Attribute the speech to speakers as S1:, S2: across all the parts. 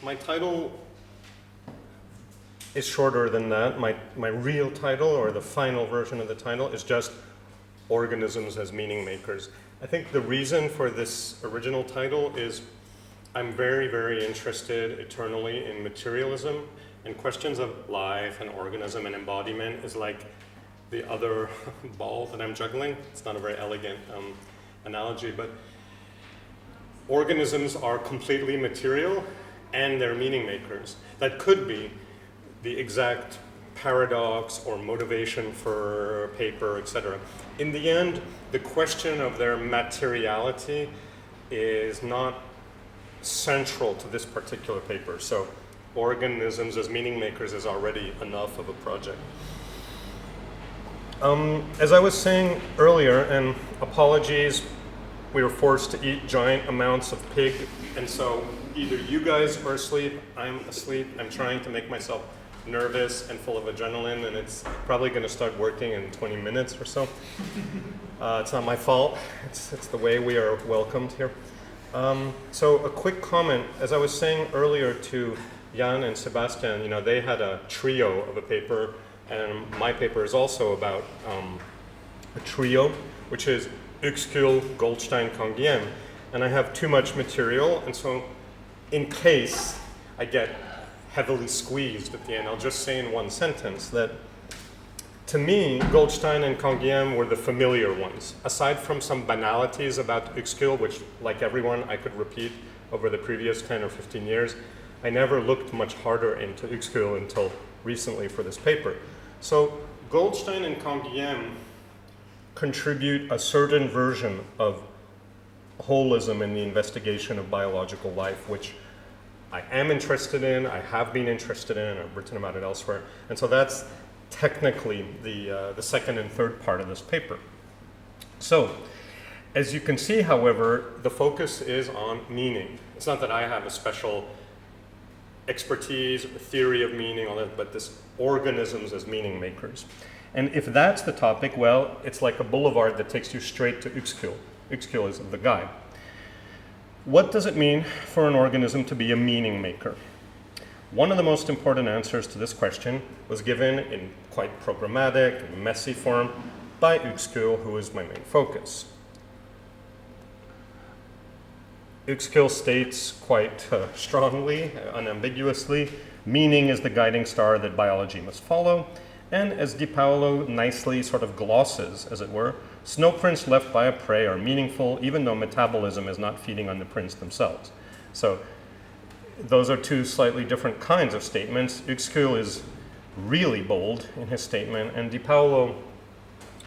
S1: my title is shorter than that. My real title, or the final version of the title, is just Organisms as Meaning Makers. I think the reason for this original title is I'm very, very interested eternally in materialism, and questions of life and organism and embodiment is like the other ball that I'm juggling. It's not a very elegant analogy, but organisms are completely material and they're meaning makers. That could be the exact paradox or motivation for a paper, etc. In the end, the question of their materiality is not central to this particular paper. So organisms as meaning makers is already enough of a project. As I was saying earlier, and apologies, we were forced to eat giant amounts of pig, and so either you guys are asleep, I'm asleep, I'm trying to make myself nervous and full of adrenaline, and it's probably going to start working in 20 minutes or so. It's not my fault, it's the way we are welcomed here. So a quick comment, as I was saying earlier to Jan and Sebastian, they had a trio of a paper, and my paper is also about a trio, which is Uexküll, Goldstein, Canguilhem, and I have too much material, and so in case I get heavily squeezed at the end, I'll just say in one sentence that to me, Goldstein and Canguilhem were the familiar ones. Aside from some banalities about Uexküll, which, like everyone, I could repeat over the previous 10 or 15 years, I never looked much harder into Uexküll until recently for this paper. So Goldstein and Canguilhem contribute a certain version of holism in the investigation of biological life, which I am interested in, I have been interested in, I've written about it elsewhere. And so that's technically the second and third part of this paper. So, as you can see, however, the focus is on meaning. It's not that I have a special expertise, theory of meaning, all that, but this organisms as meaning makers. And if that's the topic, well, it's like a boulevard that takes you straight to Uexküll. Uexküll is the guide. What does it mean for an organism to be a meaning maker? One of the most important answers to this question was given in quite programmatic and messy form by Uexküll, who is my main focus. Uexküll states quite strongly, unambiguously, meaning is the guiding star that biology must follow, and as Di Paolo nicely sort of glosses, as it were, snow prints left by a prey are meaningful even though metabolism is not feeding on the prints themselves. So those are two slightly different kinds of statements. Uexküll is really bold in his statement, and Di Paolo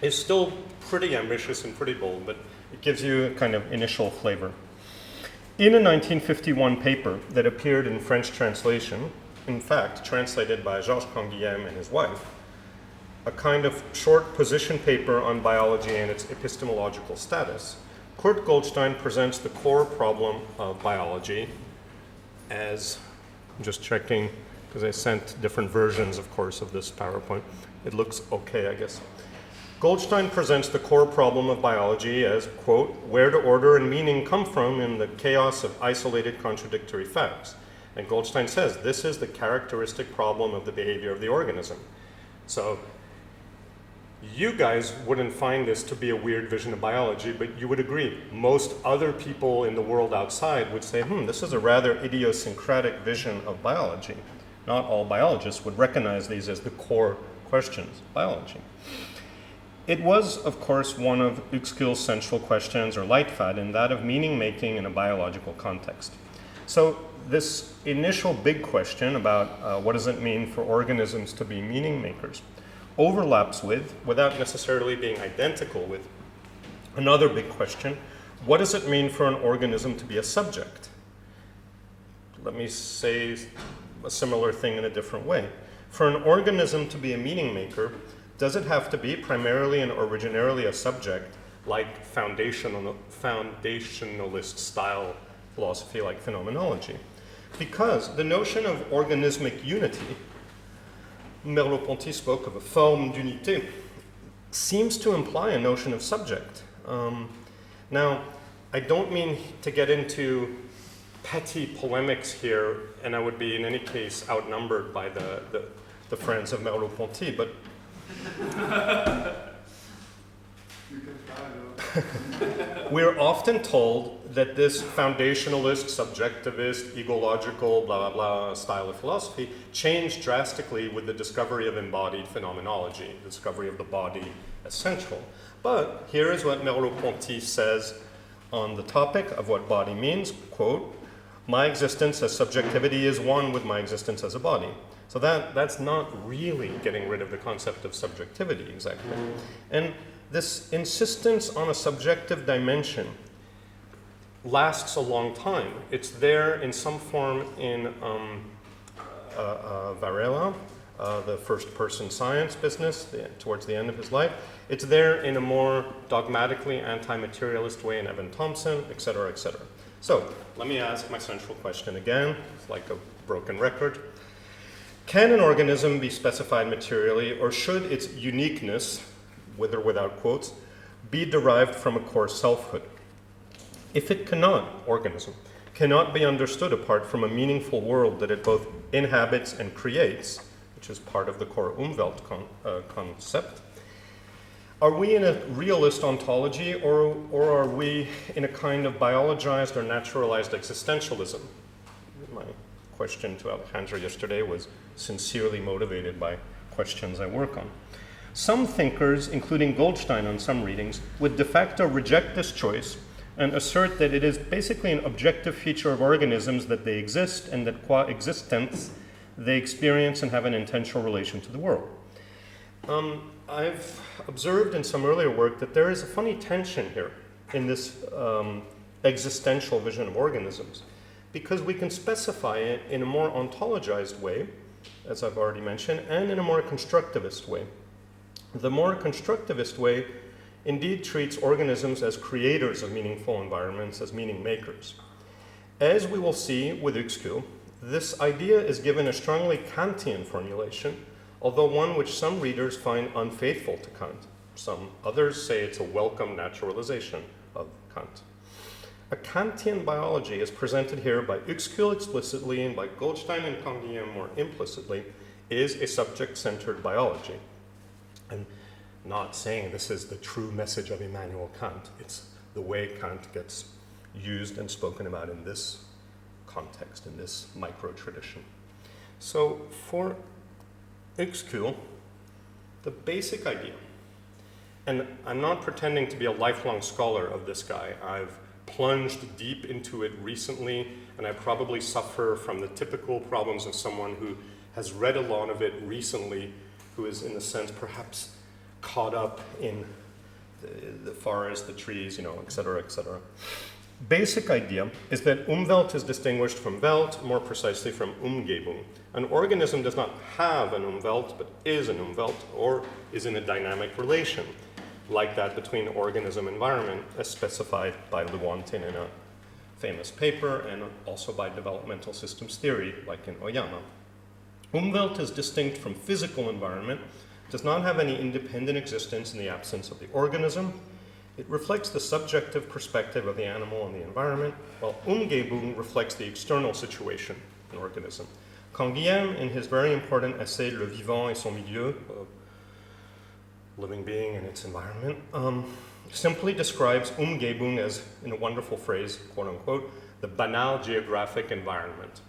S1: is still pretty ambitious and pretty bold, but it gives you a kind of initial flavor. In a 1951 paper that appeared in French translation, in fact, translated by Georges Canguilhem and his wife, a kind of short position paper on biology and its epistemological status, Kurt Goldstein presents the core problem of biology as, I'm just checking, because I sent different versions, of course, of this PowerPoint. It looks okay, I guess. Goldstein presents the core problem of biology as, quote, where do order and meaning come from in the chaos of isolated contradictory facts? And Goldstein says, this is the characteristic problem of the behavior of the organism. So you guys wouldn't find this to be a weird vision of biology, but you would agree. Most other people in the world outside would say, this is a rather idiosyncratic vision of biology. Not all biologists would recognize these as the core questions of biology. It was, of course, one of Uexküll's central questions, or Leitfaden, in that of meaning-making in a biological context. So this initial big question about what does it mean for organisms to be meaning makers overlaps with, without necessarily being identical with, another big question: what does it mean for an organism to be a subject? Let me say a similar thing in a different way. For an organism to be a meaning maker, does it have to be primarily and originarily a subject, like foundationalist style philosophy like phenomenology? Because the notion of organismic unity, Merleau-Ponty spoke of a forme d'unité, seems to imply a notion of subject. Now, I don't mean to get into petty polemics here, and I would be in any case outnumbered by the friends of Merleau-Ponty, but we're often told that this foundationalist, subjectivist, egological, blah, blah, blah style of philosophy changed drastically with the discovery of embodied phenomenology, the discovery of the body as central. But here is what Merleau-Ponty says on the topic of what body means, quote, "My existence as subjectivity is one with my existence as a body." So that's not really getting rid of the concept of subjectivity exactly. And this insistence on a subjective dimension lasts a long time. It's there in some form in Varela, the first-person science business, towards the end of his life. It's there in a more dogmatically anti-materialist way in Evan Thompson, et cetera, et cetera. So let me ask my central question again. It's like a broken record. Can an organism be specified materially, or should its uniqueness, with or without quotes, be derived from a core selfhood? If it cannot, organism cannot be understood apart from a meaningful world that it both inhabits and creates, which is part of the core Umwelt concept, are we in a realist ontology, or are we in a kind of biologized or naturalized existentialism? My question to Alejandro yesterday was sincerely motivated by questions I work on. Some thinkers, including Goldstein on some readings, would de facto reject this choice and assert that it is basically an objective feature of organisms that they exist and that qua existence they experience and have an intentional relation to the world. I've observed in some earlier work that there is a funny tension here in this existential vision of organisms, because we can specify it in a more ontologized way, as I've already mentioned, and in a more constructivist way. The more constructivist way indeed treats organisms as creators of meaningful environments, as meaning makers. As we will see with Uexküll, this idea is given a strongly Kantian formulation, although one which some readers find unfaithful to Kant. Some others say it's a welcome naturalization of Kant. A Kantian biology is presented here by Uexküll explicitly and by Goldstein and Canguilhem more implicitly, is a subject-centered biology. I'm not saying this is the true message of Immanuel Kant. It's the way Kant gets used and spoken about in this context, in this micro-tradition. So for Uexküll, the basic idea, and I'm not pretending to be a lifelong scholar of this guy. I've plunged deep into it recently, and I probably suffer from the typical problems of someone who has read a lot of it recently, who is, in a sense, perhaps caught up in the forest, the trees, et cetera, et cetera. Basic idea is that Umwelt is distinguished from Welt, more precisely from Umgebung. An organism does not have an Umwelt, but is an Umwelt, or is in a dynamic relation, like that between organism and environment, as specified by Lewontin in a famous paper, and also by developmental systems theory, like in Oyama. Umwelt is distinct from physical environment, does not have any independent existence in the absence of the organism. It reflects the subjective perspective of the animal and the environment, while Umgebung reflects the external situation, an organism. Canguilhem, in his very important essay, Le Vivant et son Milieu, living being and its environment, simply describes Umgebung as, in a wonderful phrase, quote unquote, the banal geographic environment.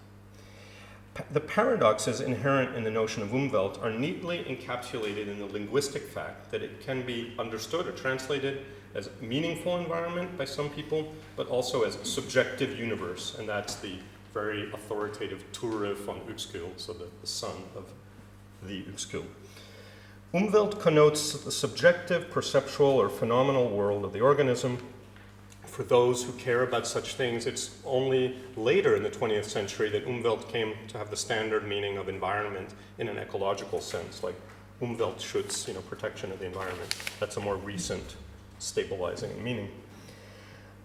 S1: The paradoxes inherent in the notion of Umwelt are neatly encapsulated in the linguistic fact that it can be understood or translated as meaningful environment by some people, but also as subjective universe, and that's the very authoritative Turre von Uexküll, so the son of the Uexküll. Umwelt connotes the subjective, perceptual, or phenomenal world of the organism. For those who care about such things, it's only later in the 20th century that Umwelt came to have the standard meaning of environment in an ecological sense, like Umweltschutz, protection of the environment. That's a more recent stabilizing meaning.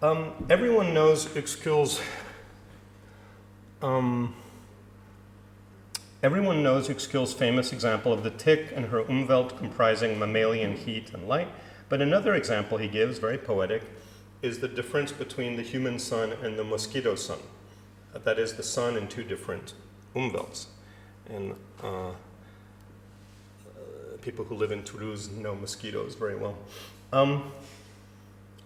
S1: Everyone knows Uexküll's famous example of the tick and her Umwelt comprising mammalian heat and light, but another example he gives, very poetic, is the difference between the human sun and the mosquito sun. that is the sun in two different Umwelts. And people who live in Toulouse know mosquitoes very well.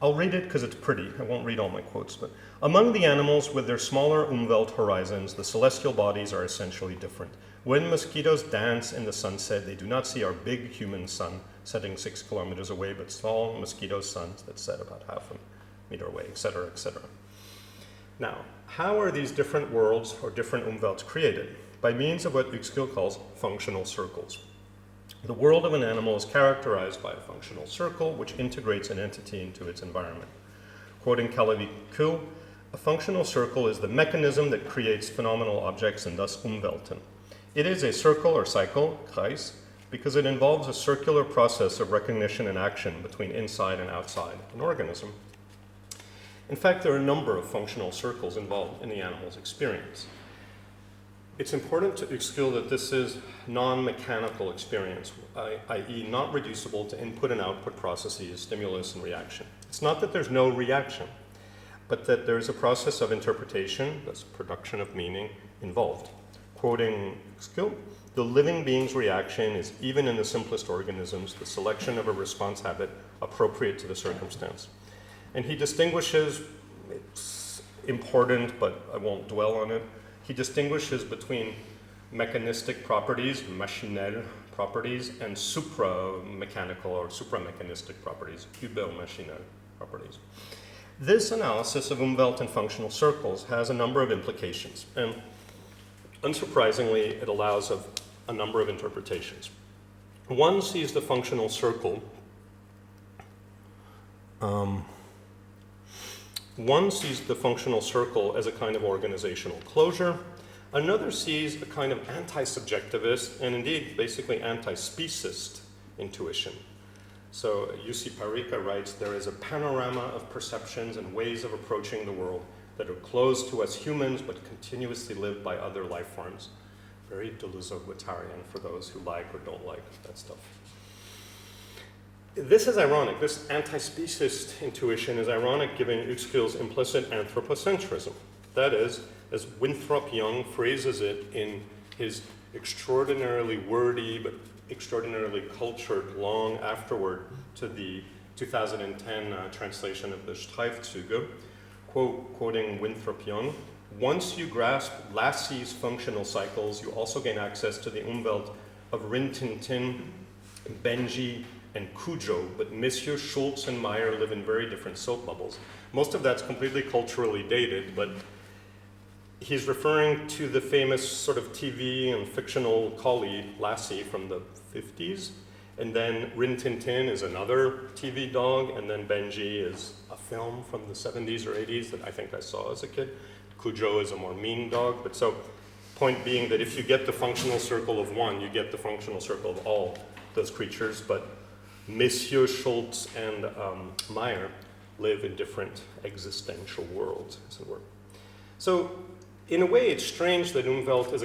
S1: I'll read it because it's pretty. I won't read all my quotes. But among the animals with their smaller Umwelt horizons, the celestial bodies are essentially different. When mosquitoes dance in the sunset, they do not see our big human sun setting 6 kilometers away, but small mosquito suns that set about half a meter away, etc., etc. Now, how are these different worlds or different Umwelts created? By means of what Uexküll calls functional circles. The world of an animal is characterized by a functional circle which integrates an entity into its environment. Quoting Uexküll, a functional circle is the mechanism that creates phenomenal objects and thus Umwelten. It is a circle or cycle, Kreis, because it involves a circular process of recognition and action between inside and outside an organism. In fact, there are a number of functional circles involved in the animal's experience. It's important to Uexküll that this is non-mechanical experience, i.e. not reducible to input and output processes, stimulus and reaction. It's not that there's no reaction, but that there's a process of interpretation, that's production of meaning, involved. Quoting Uexküll, the living being's reaction is, even in the simplest organisms, the selection of a response habit appropriate to the circumstance. And he distinguishes, it's important, but I won't dwell on it, he distinguishes between mechanistic properties, machinelle properties, and supra-mechanical or supra-mechanistic properties, übermaschinelle properties. This analysis of Umwelt and functional circles has a number of implications, and unsurprisingly, it allows of a number of interpretations. One sees the functional circle as a kind of organizational closure. Another sees a kind of anti-subjectivist and indeed basically anti-speciest intuition. So U.C. Parika writes, there is a panorama of perceptions and ways of approaching the world that are closed to us humans but continuously lived by other life forms. Very Deleuze-Guattarian for those who like or don't like that stuff. This is ironic. This anti-speciest intuition is ironic given Uexküll's implicit anthropocentrism. That is, as Winthrop Young phrases it in his extraordinarily wordy but extraordinarily cultured long afterword to the 2010 translation of the Streifzüge, quoting Winthrop Young, once you grasp Lassie's functional cycles, you also gain access to the Umwelt of Rin Tin Tin, Benji, and Cujo, but Monsieur Schultz and Meyer live in very different soap bubbles. Most of that's completely culturally dated, but he's referring to the famous sort of TV and fictional collie, Lassie, from the 50s, and then Rin Tin Tin is another TV dog, and then Benji is a film from the 70s or 80s that I think I saw as a kid. Cujo is a more mean dog, but so point being that if you get the functional circle of one, you get the functional circle of all those creatures, but Monsieur Schultz and Meyer live in different existential worlds, as it were. So, in a way, it's strange that Uexküll is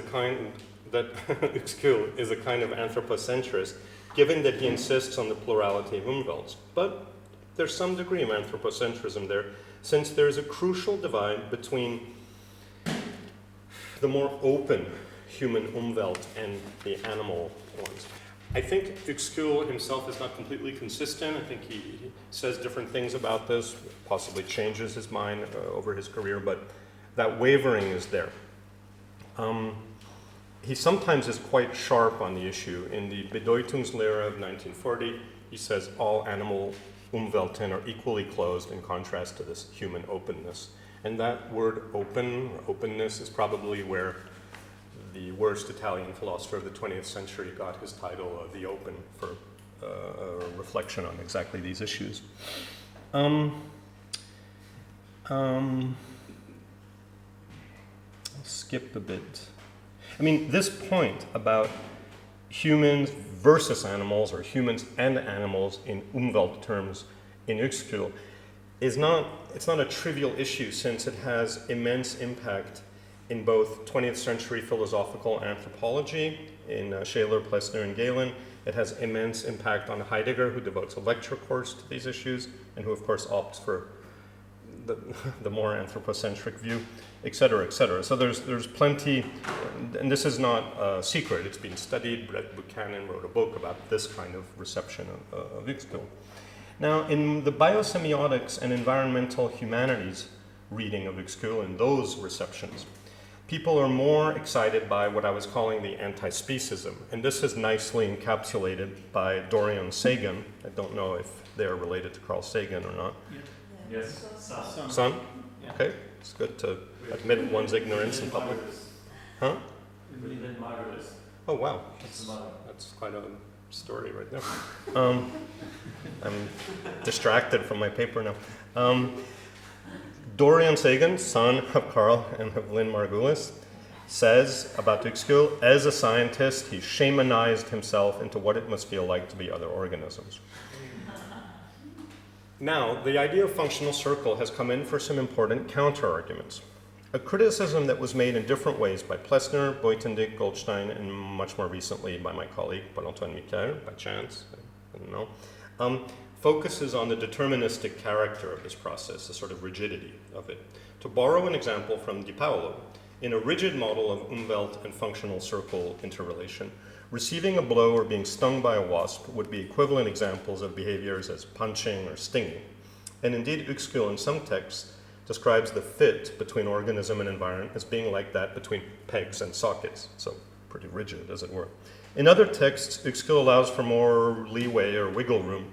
S1: a kind of anthropocentrist, given that he insists on the plurality of Umwelts. But there's some degree of anthropocentrism there, since there's a crucial divide between the more open human Umwelt and the animal ones. I think Uexküll himself is not completely consistent. I think he says different things about this, possibly changes his mind over his career, but that wavering is there. He sometimes is quite sharp on the issue. In the Bedeutungslehre of 1940, he says all animal Umwelten are equally closed in contrast to this human openness. And that word open, or openness, is probably where the worst Italian philosopher of the 20th century got his title, The Open, for a reflection on exactly these issues. I'll skip a bit. I mean, this point about humans versus animals, or humans and animals in Umwelt terms in Uexküll, it's not a trivial issue, since it has immense impact in both 20th century philosophical anthropology, in Scheler, Plessner, and Galen. It has immense impact on Heidegger, who devotes a lecture course to these issues, and who of course opts for the more anthropocentric view, et cetera, et cetera. So there's plenty, and this is not a secret. It's been studied. Brett Buchanan wrote a book about this kind of reception of Uexküll. Now, in the biosemiotics and environmental humanities reading of Uexküll and those receptions, people are more excited by what I was calling the anti-speciesism. And this is nicely encapsulated by Dorian Sagan. I don't know if they're related to Carl Sagan or not.
S2: Yeah. Yes,
S1: Son?
S2: Yeah.
S1: Okay, it's good to admit one's ignorance in public. Huh? Oh, wow. That's quite a story right there. I'm distracted from my paper now. Dorian Sagan, son of Carl and of Lynn Margulis, says about Uexküll, as a scientist, he shamanized himself into what it must feel like to be other organisms. Now, the idea of functional circle has come in for some important counter-arguments. A criticism that was made in different ways by Plessner, Buitendik, Goldstein, and much more recently by my colleague, Paul-Antoine Michael, by chance, I don't know, focuses on the deterministic character of this process, the sort of rigidity of it. To borrow an example from Di Paolo, in a rigid model of Umwelt and functional circle interrelation, receiving a blow or being stung by a wasp would be equivalent examples of behaviors as punching or stinging. And indeed, Uexküll in some texts describes the fit between organism and environment as being like that between pegs and sockets, so pretty rigid, as it were. In other texts, Uexküll allows for more leeway or wiggle room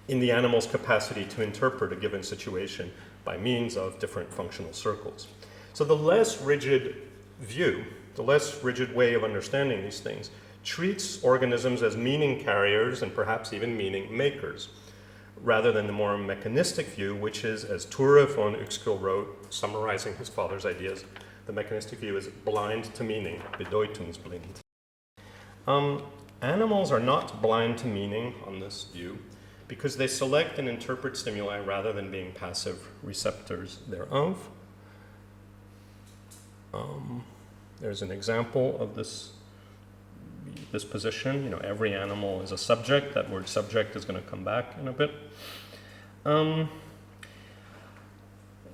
S1: in the animal's capacity to interpret a given situation by means of different functional circles. So the less rigid view, the less rigid way of understanding these things, treats organisms as meaning carriers and perhaps even meaning makers, rather than the more mechanistic view, which is, as Ture von Uexküll wrote, summarizing his father's ideas, the mechanistic view is blind to meaning, bedeutungsblind. Animals are not blind to meaning on this view, because they select and interpret stimuli rather than being passive receptors thereof. There's an example of this position. You know, every animal is a subject. That word subject is going to come back in a bit.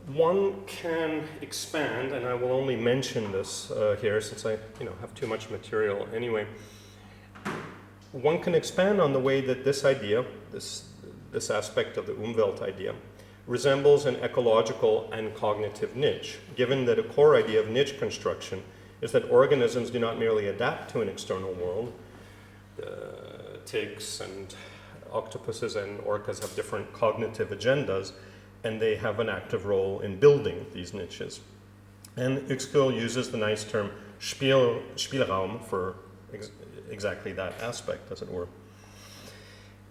S1: One can expand, and I will only mention this here since I have too much material anyway. One can expand on the way that this idea, this aspect of the Umwelt idea, resembles an ecological and cognitive niche, given that a core idea of niche construction is that organisms do not merely adapt to an external world. Ticks and octopuses and orcas have different cognitive agendas, and they have an active role in building these niches. And Uexküll uses the nice term Spielraum for exactly that aspect, as it were.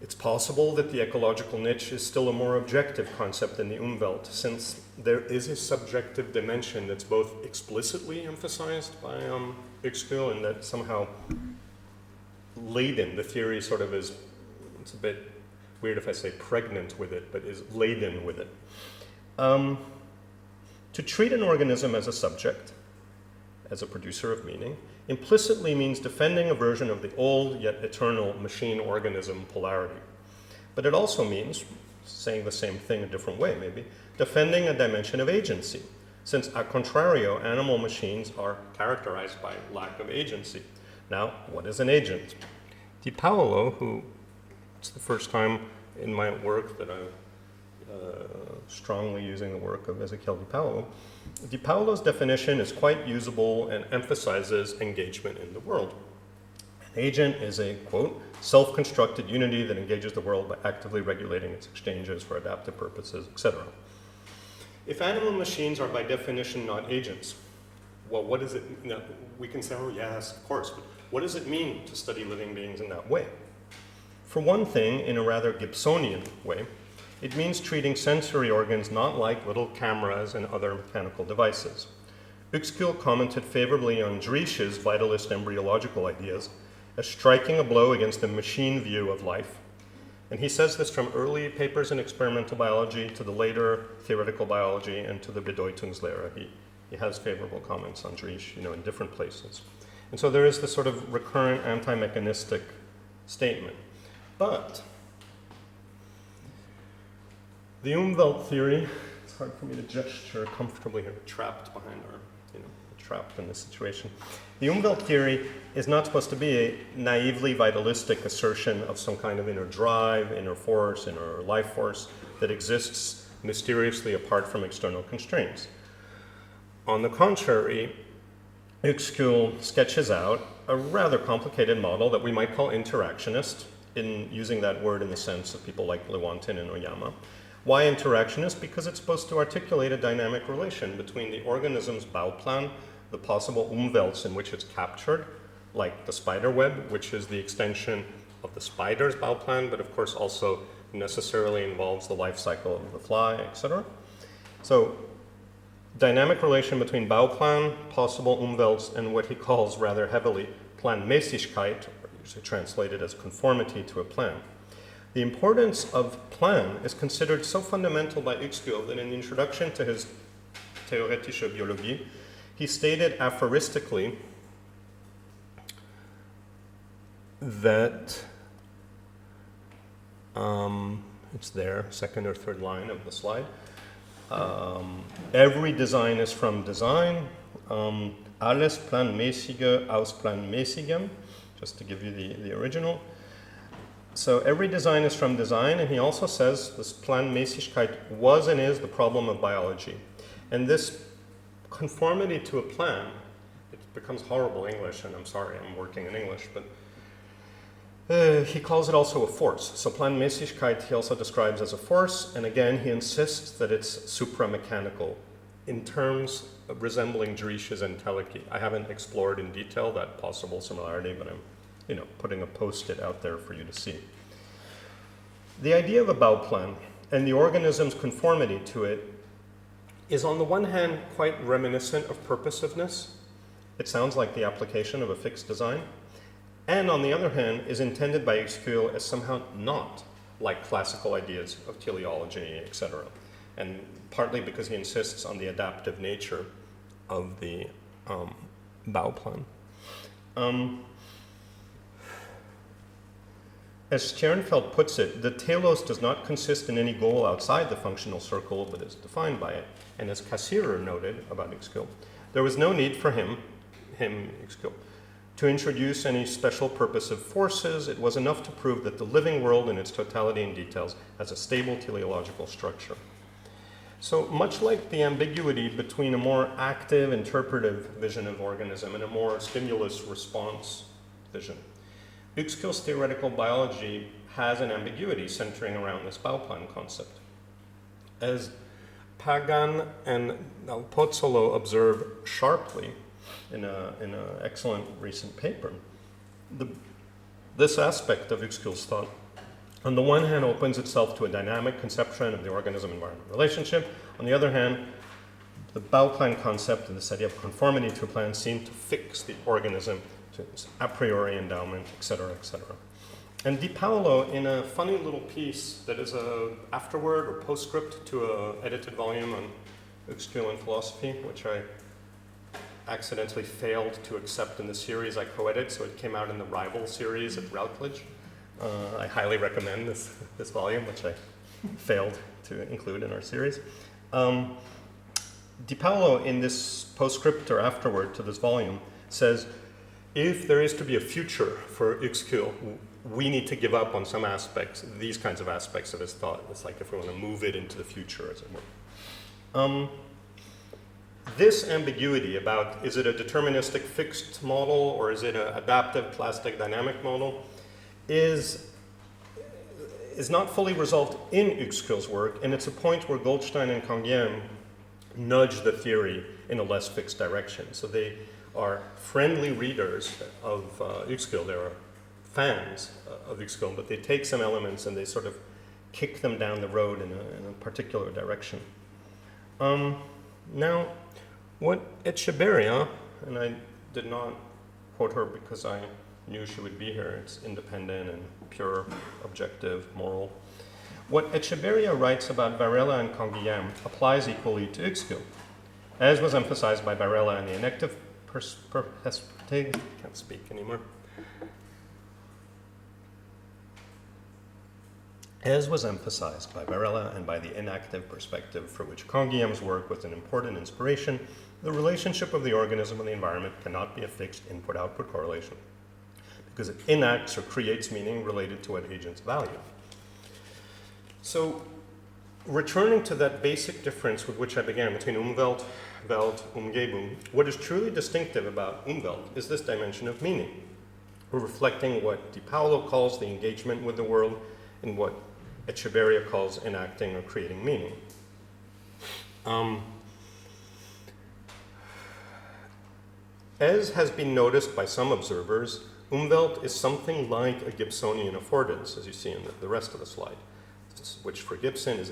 S1: It's possible that the ecological niche is still a more objective concept than the Umwelt, since there is a subjective dimension that's both explicitly emphasized by Uexküll and that somehow laden, the theory sort of is, it's a bit weird if I say pregnant with it, but is laden with it. To treat an organism as a subject, as a producer of meaning, implicitly means defending a version of the old yet eternal machine-organism polarity. But it also means, saying the same thing a different way maybe, defending a dimension of agency, since a contrario, animal machines are characterized by lack of agency. Now, what is an agent? Di Paolo, who, it's the first time in my work that I'm strongly using the work of Ezequiel Di Paolo, Di Paolo's definition is quite usable and emphasizes engagement in the world. An agent is a, quote, self-constructed unity that engages the world by actively regulating its exchanges for adaptive purposes, etc. If animal machines are by definition not agents, well, what does it, we can say, oh yes, of course, but what does it mean to study living beings in that way? For one thing, in a rather Gibsonian way, it means treating sensory organs not like little cameras and other mechanical devices. Uexküll commented favorably on Driesch's vitalist embryological ideas as striking a blow against the machine view of life. And he says this from early papers in experimental biology to the later theoretical biology and to the Bedeutungslehre. He has favorable comments on Driesch, in different places. And so there is this sort of recurrent anti-mechanistic statement. But the Umwelt theory, hard for me to gesture comfortably here, trapped behind our, trapped in this situation. The Umwelt theory is not supposed to be a naively vitalistic assertion of some kind of inner drive, inner force, inner life force that exists mysteriously apart from external constraints. On the contrary, Uexküll sketches out a rather complicated model that we might call interactionist, in using that word in the sense of people like Lewontin and Oyama. Why interactionist? Because it's supposed to articulate a dynamic relation between the organism's Bauplan, the possible Umwelts in which it's captured, like the spider web, which is the extension of the spider's Bauplan, but of course also necessarily involves the life cycle of the fly, etc. So, dynamic relation between Bauplan, possible Umwelts, and what he calls rather heavily Planmäßigkeit, usually translated as conformity to a plan. The importance of plan is considered so fundamental by Uexküll that in the introduction to his Theoretische Biologie, he stated aphoristically that, it's there, second or third line of the slide, every design is from design, alles Planmäßige aus Planmäßigem, just to give you the original. So every design is from design, and he also says this Planmäßigkeit was and is the problem of biology. And this conformity to a plan, it becomes horrible English, and I'm sorry, I'm working in English, but he calls it also a force. So Planmäßigkeit he also describes as a force, and again he insists that it's supramechanical in terms of resembling Driesch's entelechy. I haven't explored in detail that possible similarity, but I'm putting a post-it out there for you to see. The idea of a Bauplan and the organism's conformity to it is on the one hand quite reminiscent of purposiveness. It sounds like the application of a fixed design. And on the other hand is intended by Uexküll as somehow not like classical ideas of teleology, etc. And partly because he insists on the adaptive nature of the Bauplan. As Sternfeld puts it, the telos does not consist in any goal outside the functional circle, but is defined by it. And as Cassirer noted about Uexküll, there was no need for him Uexküll, to introduce any special purposive forces. It was enough to prove that the living world in its totality and details has a stable teleological structure. So much like the ambiguity between a more active interpretive vision of organism and a more stimulus-response vision, Uexküll's theoretical biology has an ambiguity centering around this Bauplan concept. As Pagan and Dal Pozzolo observe sharply in an excellent recent paper, this aspect of Uexküll's thought, on the one hand, opens itself to a dynamic conception of the organism-environment relationship. On the other hand, the Bauplan concept and this idea of conformity to a plan seem to fix the organism to its a priori endowment, etc., etc. And Di Paolo, in a funny little piece that is a afterword or postscript to an edited volume on Uexküll and philosophy, which I accidentally failed to accept in the series I co-edited, so it came out in the rival series at Routledge. I highly recommend this volume, which I failed to include in our series. Di Paolo, in this postscript or afterword to this volume, says, if there is to be a future for Uexküll, we need to give up on some aspects, these kinds of aspects of his thought. It's like if we want to move it into the future, as it were. This ambiguity about is it a deterministic fixed model or is it an adaptive plastic dynamic model is not fully resolved in Uexküll's work, and it's a point where Goldstein and Canguilhem nudge the theory in a less fixed direction. So they are friendly readers of Uexküll. They are fans of Uexküll, but they take some elements and they sort of kick them down the road in a particular direction. Now, what Echeverria, and I did not quote her because I knew she would be here, it's independent and pure, objective, moral. What Echeverria writes about Varela and Canguilhem applies equally to Uexküll, as was emphasized by Varela in the inactive can't speak anymore. As was emphasized by Varela and by the inactive perspective for which Canguilhem's work was an important inspiration, the relationship of the organism and the environment cannot be a fixed input-output correlation, because it enacts or creates meaning related to what agents value. So, returning to that basic difference with which I began between Umwelt, Welt, Umgebung, what is truly distinctive about Umwelt is this dimension of meaning. We're reflecting what Di Paolo calls the engagement with the world and what Echeverria calls enacting or creating meaning. As has been noticed by some observers, Umwelt is something like a Gibsonian affordance, as you see in the rest of the slide, which for Gibson is,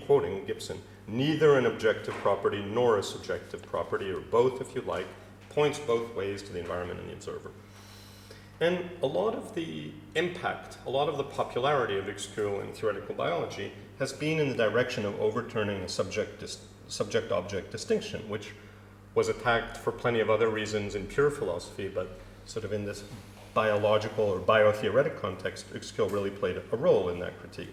S1: quoting Gibson, neither an objective property nor a subjective property, or both if you like, points both ways to the environment and the observer. And a lot of the impact, a lot of the popularity of Uexküll in theoretical biology has been in the direction of overturning a subject-object distinction, which was attacked for plenty of other reasons in pure philosophy, but sort of in this biological or biotheoretic context, Uexküll really played a role in that critique.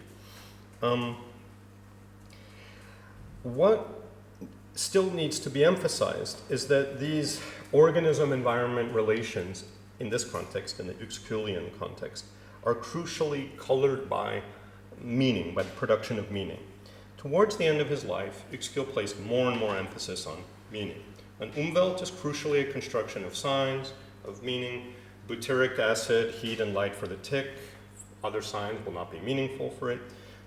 S1: What still needs to be emphasized is that these organism-environment relations in this context, in the Uexküllian context, are crucially colored by meaning, by the production of meaning. Towards the end of his life, Uexküll placed more and more emphasis on meaning. An Umwelt is crucially a construction of signs, of meaning. Butyric acid, heat and light for the tick. Other signs will not be meaningful for it.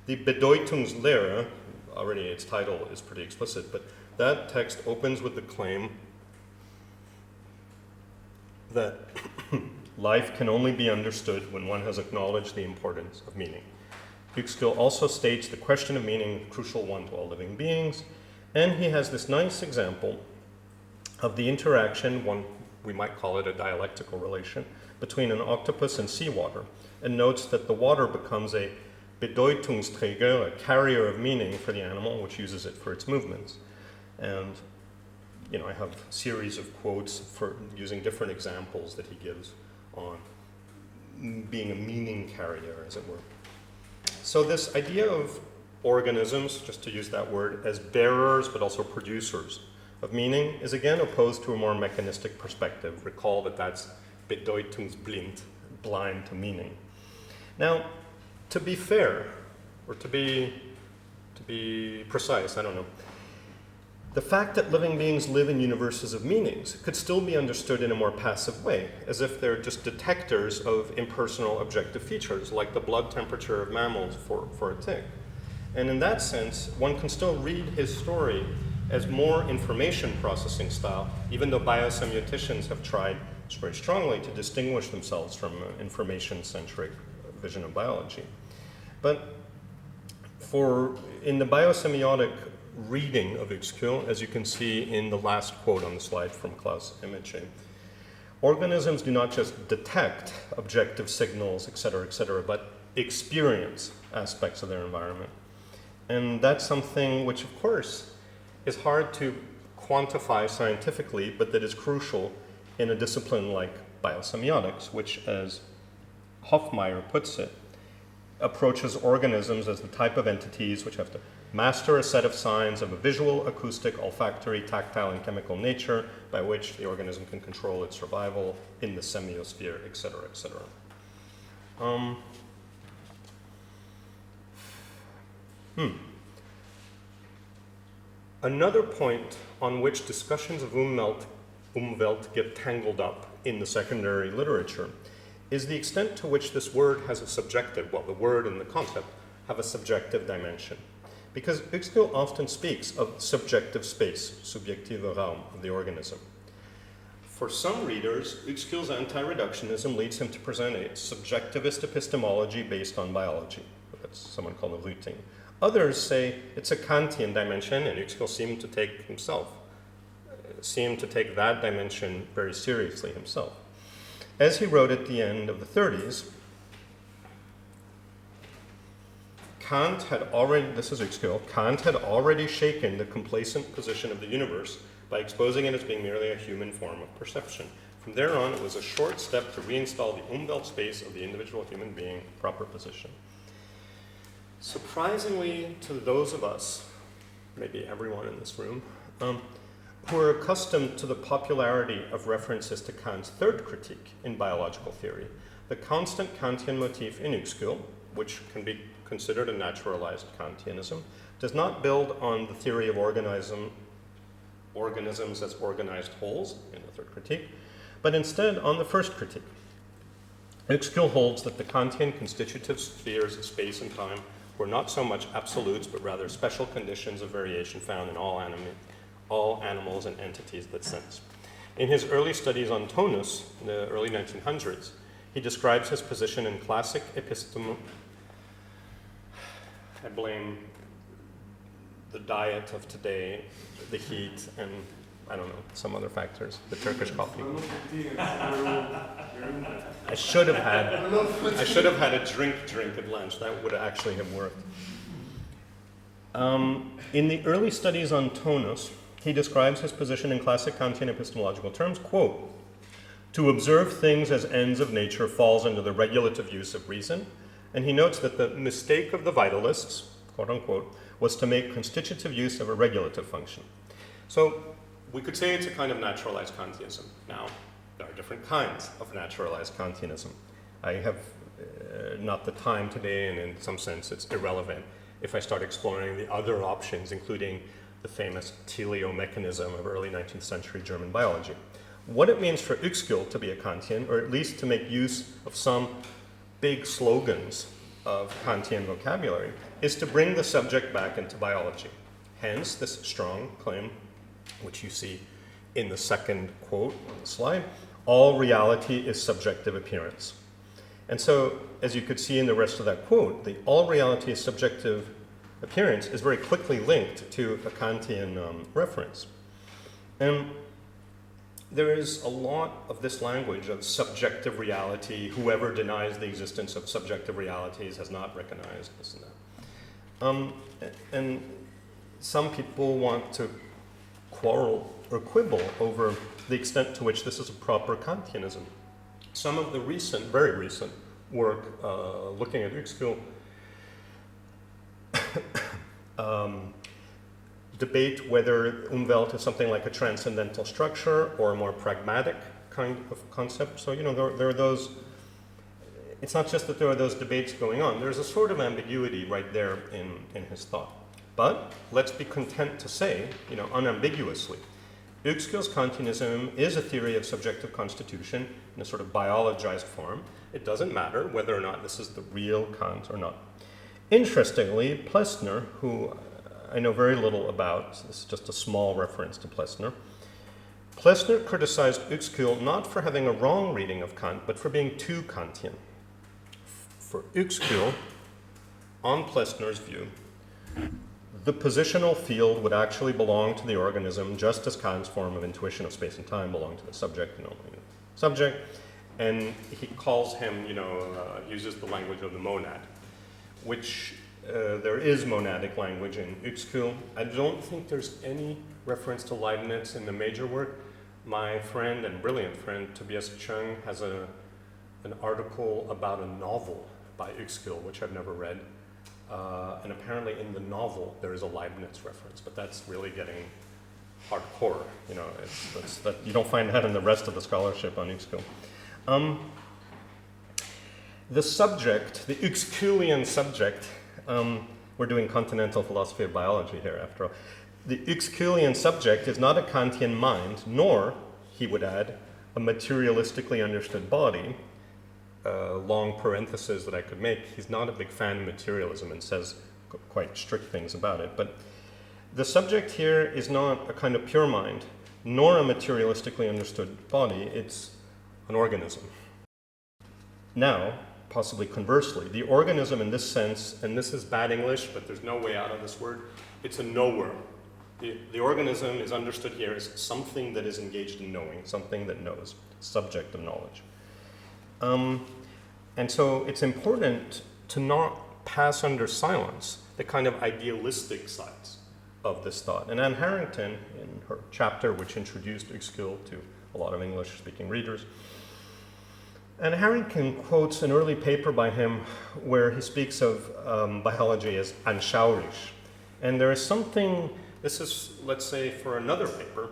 S1: The Bedeutungslehre, already its title is pretty explicit, but that text opens with the claim that life can only be understood when one has acknowledged the importance of meaning. Uexküll also states the question of meaning, a crucial one to all living beings, and he has this nice example of the interaction, we might call it a dialectical relation, between an octopus and seawater, and notes that the water becomes a Bedeutungsträger, a carrier of meaning for the animal, which uses it for its movements. And I have a series of quotes for using different examples that he gives on being a meaning carrier, as it were. So this idea of organisms, just to use that word, as bearers but also producers of meaning is again opposed to a more mechanistic perspective. Recall that that's bedeutungsblind, blind to meaning. Now, to be fair, or to be precise, I don't know, the fact that living beings live in universes of meanings could still be understood in a more passive way, as if they're just detectors of impersonal objective features, like the blood temperature of mammals for a tick. And in that sense, one can still read his story as more information processing style, even though biosemioticians have tried very strongly to distinguish themselves from an information-centric vision of biology. But in the biosemiotic reading of Uexküll, as you can see in the last quote on the slide from Klaus Emiche, organisms do not just detect objective signals, et cetera, but experience aspects of their environment. And that's something which, of course, is hard to quantify scientifically, but that is crucial in a discipline like biosemiotics, which, as Hofmeier puts it, approaches organisms as the type of entities which have to master a set of signs of a visual, acoustic, olfactory, tactile, and chemical nature by which the organism can control its survival in the semiosphere, et cetera, et cetera. Another point on which discussions of Umwelt get tangled up in the secondary literature is the extent to which this word has a subjective, the word and the concept have a subjective dimension. Because Uexküll often speaks of subjective space, subjektive Raum, of the organism. For some readers, Uexküll's anti-reductionism leads him to present a subjectivist epistemology based on biology. That's someone called a Rüting. Others say it's a Kantian dimension, and Uexküll seemed to take that dimension very seriously himself. As he wrote at the end of the 30s, Kant had already shaken the complacent position of the universe by exposing it as being merely a human form of perception. From there on, it was a short step to reinstall the Umwelt space of the individual human being proper position. Surprisingly to those of us, maybe everyone in this room, who are accustomed to the popularity of references to Kant's third critique in biological theory, the constant Kantian motif in Uexküll, which can be considered a naturalized Kantianism, does not build on the theory of organisms as organized wholes in the third critique, but instead on the first critique. Uexküll holds that the Kantian constitutive spheres of space and time were not so much absolutes, but rather special conditions of variation found in all animals and entities that sense. In his early studies on tonus, in the early 1900s, he describes his position in classic epistemology. I blame the diet of today, the heat, and I don't know, some other factors, the Turkish coffee. I should have had a drink at lunch. That would actually have worked. In the early studies on tonus, he describes his position in classic Kantian epistemological terms, quote, to observe things as ends of nature falls under the regulative use of reason, and he notes that the mistake of the vitalists, quote unquote, was to make constitutive use of a regulative function. So we could say it's a kind of naturalized Kantianism. Now, there are different kinds of naturalized Kantianism. I have not the time today, and in some sense it's irrelevant if I start exploring the other options, including the famous teleomechanism of early 19th century German biology. What it means for Uexküll to be a Kantian, or at least to make use of some big slogans of Kantian vocabulary, is to bring the subject back into biology. Hence, this strong claim, which you see in the second quote on the slide, all reality is subjective appearance. And so, as you could see in the rest of that quote, the all reality is subjective appearance is very quickly linked to a Kantian reference. And there is a lot of this language of subjective reality. Whoever denies the existence of subjective realities has not recognized this and that. And some people want to quarrel or quibble over the extent to which this is a proper Kantianism. Some of the recent, very recent work looking at Uexküll debate whether Umwelt is something like a transcendental structure or a more pragmatic kind of concept. So, there are those, it's not just that there are those debates going on, there's a sort of ambiguity right there in his thought. But let's be content to say, unambiguously, Uexküll's Kantianism is a theory of subjective constitution in a sort of biologized form. It doesn't matter whether or not this is the real Kant or not. Interestingly, Plessner, who I know very little about, this is just a small reference to Plessner. Plessner criticized Uexküll not for having a wrong reading of Kant, but for being too Kantian. For Uexküll, on Plessner's view, the positional field would actually belong to the organism, just as Kant's form of intuition of space and time belonged to the subject and only the subject. And he calls him, uses the language of the monad, which there is monadic language in Uexküll. I don't think there's any reference to Leibniz in the major work. My friend and brilliant friend Tobias Chung has an article about a novel by Uexküll, which I've never read. And apparently in the novel there is a Leibniz reference, but that's really getting hardcore. You don't find that in the rest of the scholarship on Uexküll. The subject, the Uexküllian subject, we're doing continental philosophy of biology here after all. The Uexküllian subject is not a Kantian mind, nor, he would add, a materialistically understood body. Long parenthesis that I could make. He's not a big fan of materialism and says quite strict things about it. But the subject here is not a kind of pure mind, nor a materialistically understood body. It's an organism. Now, possibly conversely, the organism in this sense, and this is bad English, but there's no way out of this word, it's a knower. The organism is understood here as something that is engaged in knowing, something that knows, subject of knowledge. And so it's important to not pass under silence the kind of idealistic sides of this thought. And Anne Harrington, in her chapter which introduced Uexküll to a lot of English-speaking readers, And Harrington quotes an early paper by him where he speaks of biology as anschaulich. And there is something, this is, let's say, for another paper,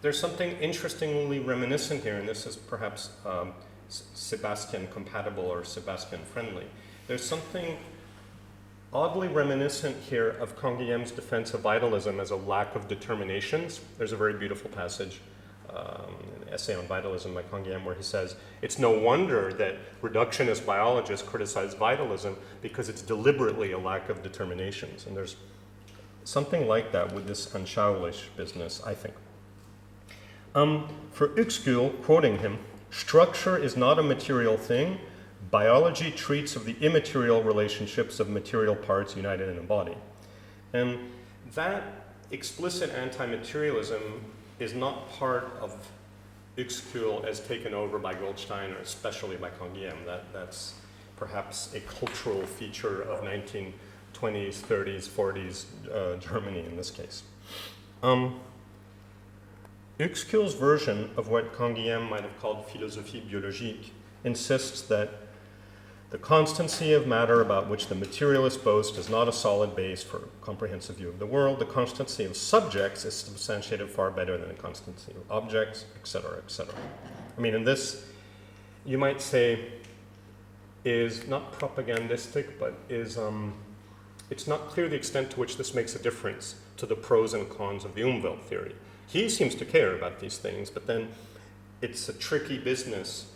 S1: there's something interestingly reminiscent here, and this is perhaps Sebastian compatible or Sebastian friendly. There's something oddly reminiscent here of Canguilhem's defense of vitalism as a lack of determinations. There's a very beautiful passage, an essay on vitalism by Canguilhem, where he says, it's no wonder that reductionist biologists criticize vitalism because it's deliberately a lack of determinations. And there's something like that with this anschaulich business, I think. For Uexküll, quoting him, structure is not a material thing. Biology treats of the immaterial relationships of material parts united in a body. And that explicit anti-materialism is not part of Uexküll as taken over by Goldstein or especially by Canguilhem. That's perhaps a cultural feature of 1920s, 30s, 40s Germany in this case. Uexküll's version of what Canguilhem might have called philosophie biologique insists that the constancy of matter about which the materialists boast is not a solid base for a comprehensive view of the world. The constancy of subjects is substantiated far better than the constancy of objects, etc., etc. I mean, and this, you might say, is not propagandistic, but is, it's not clear the extent to which this makes a difference to the pros and cons of the Umwelt theory. He seems to care about these things, but then it's a tricky business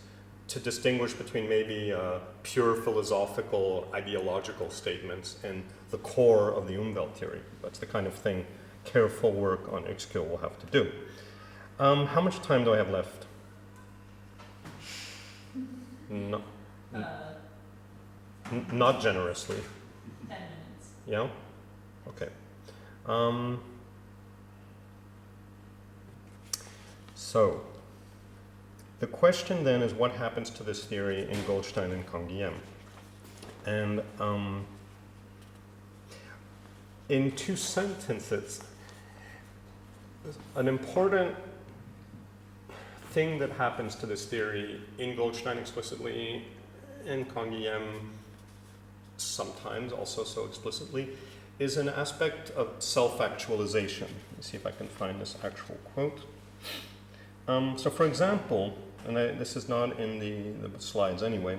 S1: to distinguish between maybe pure philosophical, ideological statements and the core of the Umwelt theory. That's the kind of thing careful work on Uexküll will have to do. How much time do I have left? No. Not generously.
S2: 10 minutes.
S1: Yeah? Okay. So, the question then is what happens to this theory in Goldstein and Canguilhem? And in 2 sentences, an important thing that happens to this theory in Goldstein explicitly, in Canguilhem sometimes also so explicitly, is an aspect of self-actualization. Let me see if I can find this actual quote. So for example, and this is not in the slides anyway,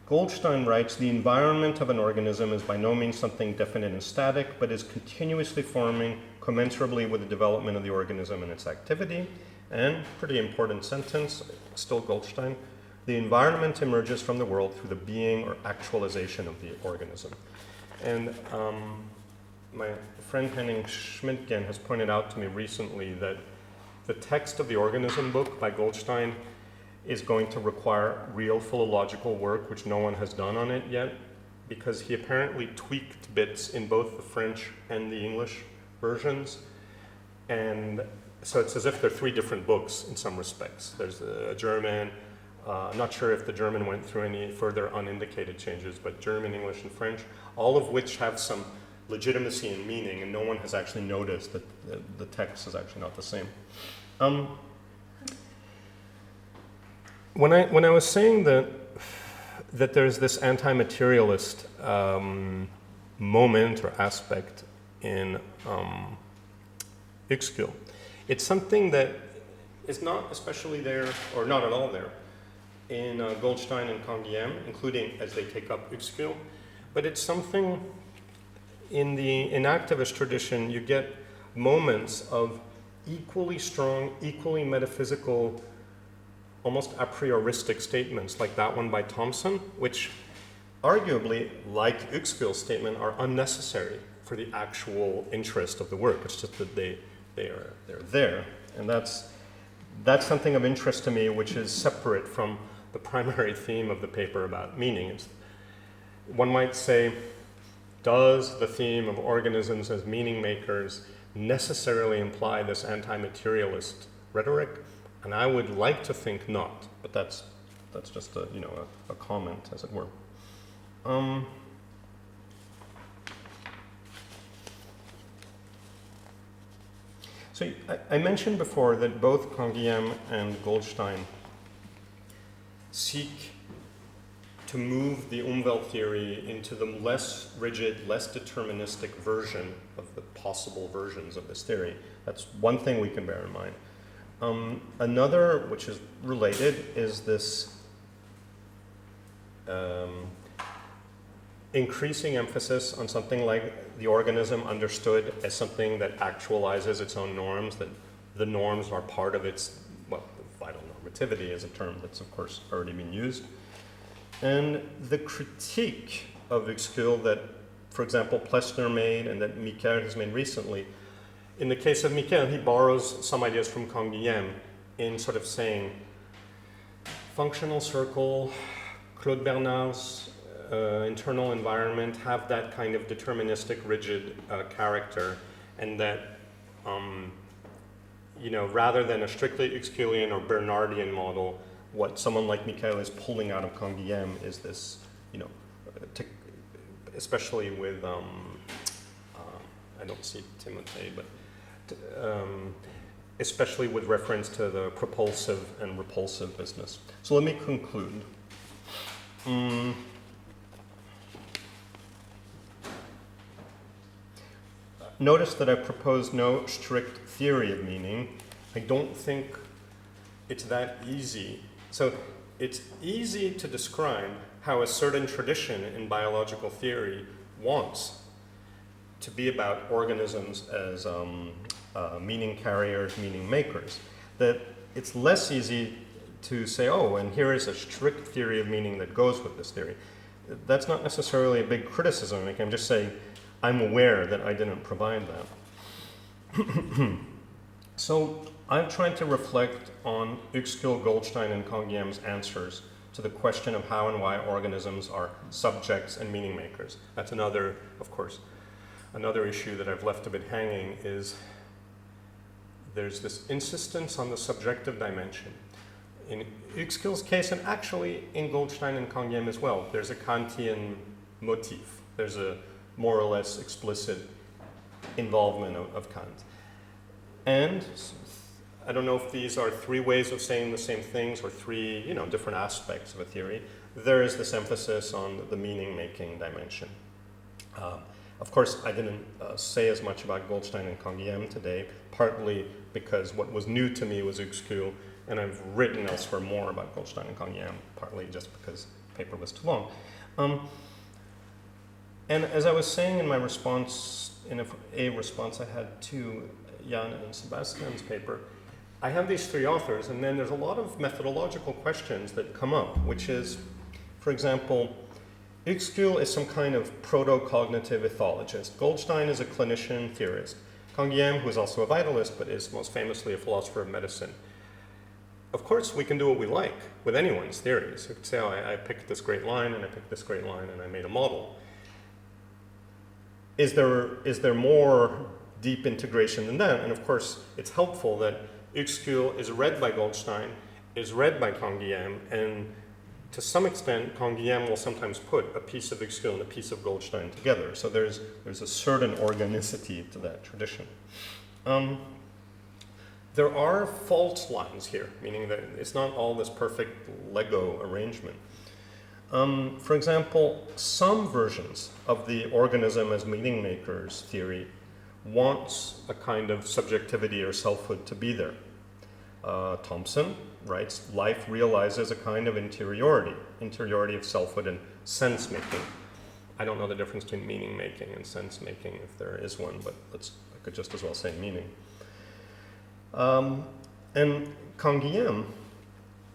S1: Goldstein writes, the environment of an organism is by no means something definite and static, but is continuously forming commensurably with the development of the organism and its activity. And, pretty important sentence, still Goldstein, the environment emerges from the world through the being or actualization of the organism. And my friend Henning Schmidtgen has pointed out to me recently that the text of the Organism book by Goldstein is going to require real philological work, which no one has done on it yet, because he apparently tweaked bits in both the French and the English versions. And so it's as if they're 3 different books in some respects. There's a German, I'm not sure if the German went through any further unindicated changes, but German, English, and French, all of which have some legitimacy and meaning, and no one has actually noticed that the text is actually not the same. When I was saying that there's this anti-materialist moment or aspect in Uexküll, it's something that is not especially there, or not at all there, in Goldstein and Canguilhem, including as they take up Uexküll, but it's something in the inactivist tradition. You get moments of equally strong, equally metaphysical, almost a prioristic statements like that one by Thomson, which arguably, like Uexküll's statement, are unnecessary for the actual interest of the work. It's just that they're there. And that's something of interest to me, which is separate from the primary theme of the paper about meaning. One might say, does the theme of organisms as meaning makers necessarily imply this anti-materialist rhetoric? And I would like to think not, but that's just a comment, as it were. So I mentioned before that both Canguilhem and Goldstein seek to move the Umwelt theory into the less rigid, less deterministic version of the possible versions of this theory. That's one thing we can bear in mind. Another, which is related, is this increasing emphasis on something like the organism understood as something that actualizes its own norms, that the norms are part of its, well, vital normativity is a term that's, of course, already been used. And the critique of Uexküll that, for example, Plessner made and that Miquel has made recently. In the case of Miquel, he borrows some ideas from Canguilhem in sort of saying functional circle, Claude Bernard's internal environment have that kind of deterministic, rigid character, and that rather than a strictly Uexküllian or Bernardian model, what someone like Miquel is pulling out of Canguilhem is this, especially with, I don't see Timothée, but especially with reference to the propulsive and repulsive business. So let me conclude. Notice that I propose no strict theory of meaning. I don't think it's that easy. So it's easy to describe how a certain tradition in biological theory wants to be about organisms as meaning carriers, meaning makers. That it's less easy to say, oh, and here is a strict theory of meaning that goes with this theory. That's not necessarily a big criticism. Like, I'm just saying, I'm aware that I didn't provide that. So I'm trying to reflect on Uexküll, Goldstein, and Canguilhem's answers to the question of how and why organisms are subjects and meaning makers. That's another, of course, another issue that I've left a bit hanging is there's this insistence on the subjective dimension. In Uexküll's case, and actually in Goldstein and Canguilhem as well, there's a Kantian motif. There's a more or less explicit involvement of Kant. And I don't know if these are three ways of saying the same things or three, different aspects of a theory. There is this emphasis on the meaning-making dimension. Of course, I didn't say as much about Goldstein and Canguilhem today, partly because what was new to me was Uexküll, and I've written elsewhere more about Goldstein and Canguilhem, partly just because the paper was too long. And as I was saying in my response, in a response I had to Jan and Sebastian's paper, I have these three authors, and then there's a lot of methodological questions that come up, which is, for example, Uexküll is some kind of proto-cognitive ethologist. Goldstein is a clinician theorist. Canguilhem, who is also a vitalist, but is most famously a philosopher of medicine. Of course, we can do what we like with anyone's theories. You could say, oh, I picked this great line, and I picked this great line, and I made a model. Is there more deep integration than that? And of course, it's helpful that Uexküll is read by Goldstein, is read by Canguilhem, and to some extent, Canguilhem will sometimes put a piece of Uexküll and a piece of Goldstein together. So there's a certain organicity to that tradition. There are fault lines here, meaning that it's not all this perfect Lego arrangement. For example, some versions of the organism as meaning makers theory wants a kind of subjectivity or selfhood to be there. Thompson writes, life realizes a kind of interiority of selfhood and sense-making. I don't know the difference between meaning-making and sense-making, if there is one, but I could just as well say meaning. And Canguilhem,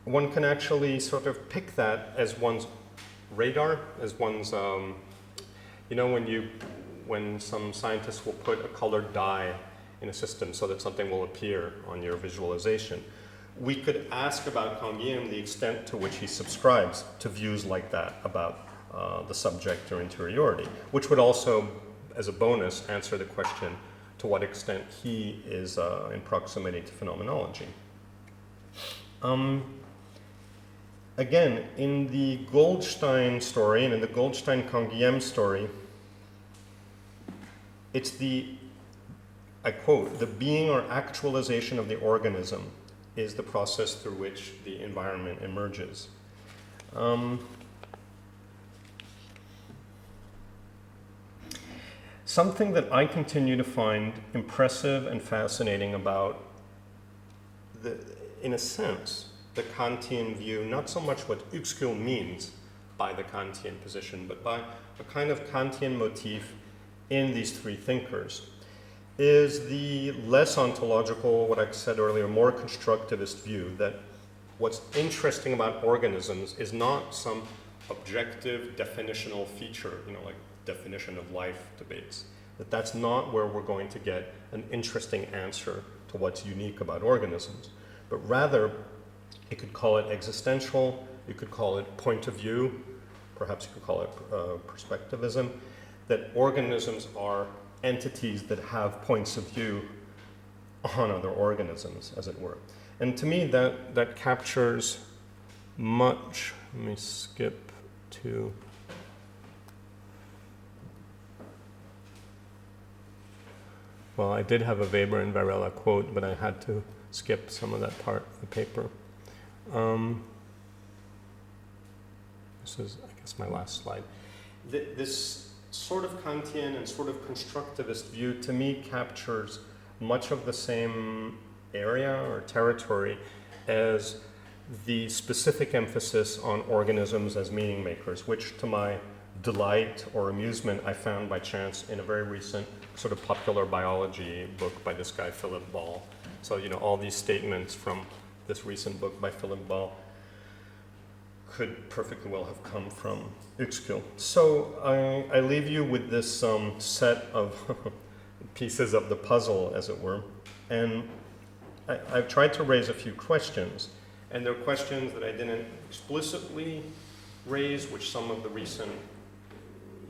S1: one can actually sort of pick that as one's radar, as one's, when some scientists will put a colored dye in a system so that something will appear on your visualization. We could ask about Canguilhem the extent to which he subscribes to views like that about the subject or interiority, which would also, as a bonus, answer the question to what extent he is in proximity to phenomenology. Again, in the Goldstein story and in the Goldstein-Canguilhem story, it's I quote, the being or actualization of the organism is the process through which the environment emerges. something that I continue to find impressive and fascinating about, in a sense, the Kantian view, not so much what Uexküll means by the Kantian position, but by a kind of Kantian motif in these three thinkers, is the less ontological, what I said earlier, more constructivist view that what's interesting about organisms is not some objective definitional feature, like definition of life debates. That's not where we're going to get an interesting answer to what's unique about organisms, but rather you could call it existential, you could call it point of view, perhaps you could call it perspectivism, that organisms are entities that have points of view on other organisms, as it were. And to me, that captures much. Let me skip to... Well, I did have a Weber and Varela quote, but I had to skip some of that part of the paper. This is, I guess, my last slide. This sort of Kantian and sort of constructivist view, to me, captures much of the same area or territory as the specific emphasis on organisms as meaning makers, which to my delight or amusement I found by chance in a very recent sort of popular biology book by this guy Philip Ball. So, all these statements from this recent book by Philip Ball could perfectly well have come from Uexküll. So I leave you with this set of pieces of the puzzle, as it were, and I've tried to raise a few questions, and they're questions that I didn't explicitly raise, which some of the recent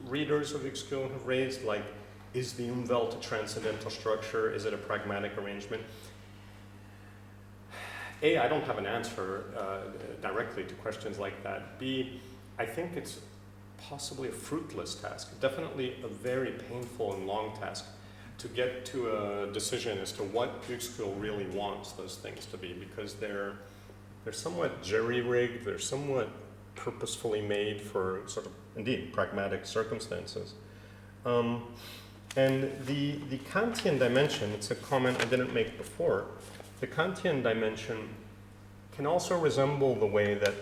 S1: readers of Uexküll have raised, like, is the Umwelt a transcendental structure? Is it a pragmatic arrangement? A, I don't have an answer directly to questions like that. B, I think it's possibly a fruitless task, definitely a very painful and long task to get to a decision as to what Uexküll really wants those things to be, because they're somewhat jerry-rigged, they're somewhat purposefully made for sort of, indeed, pragmatic circumstances. And the Kantian dimension, it's a comment I didn't make before, the Kantian dimension can also resemble the way that,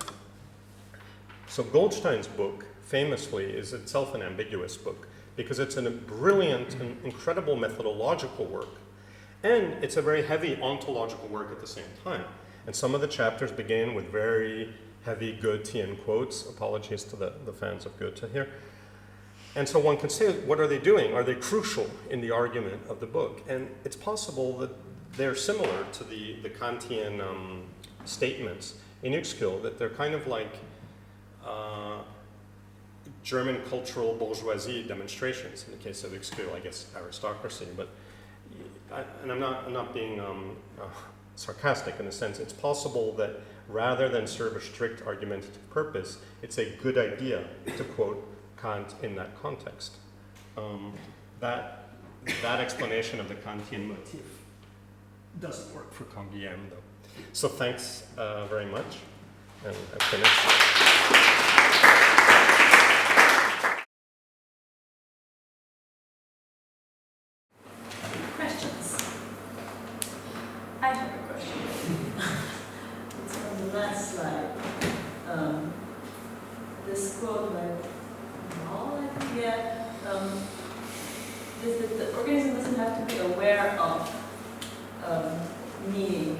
S1: so Goldstein's book, famously, is itself an ambiguous book, because it's a brilliant and incredible methodological work, and it's a very heavy ontological work at the same time. And some of the chapters begin with very heavy Goethean quotes. Apologies to the fans of Goethe here. And so one can say, what are they doing? Are they crucial in the argument of the book? And it's possible that they're similar to the Kantian statements in Uexküll, that they're kind of like German cultural bourgeoisie demonstrations. In the case of Uexküll, I guess aristocracy. But and I'm not being sarcastic in a sense. It's possible that rather than serve a strict argumentative purpose, it's a good idea to quote Kant in that context. That explanation of the Kantian motif doesn't work for Canguilhem, though. So thanks very much, and I'm finished.
S2: The organism doesn't have to be aware of meaning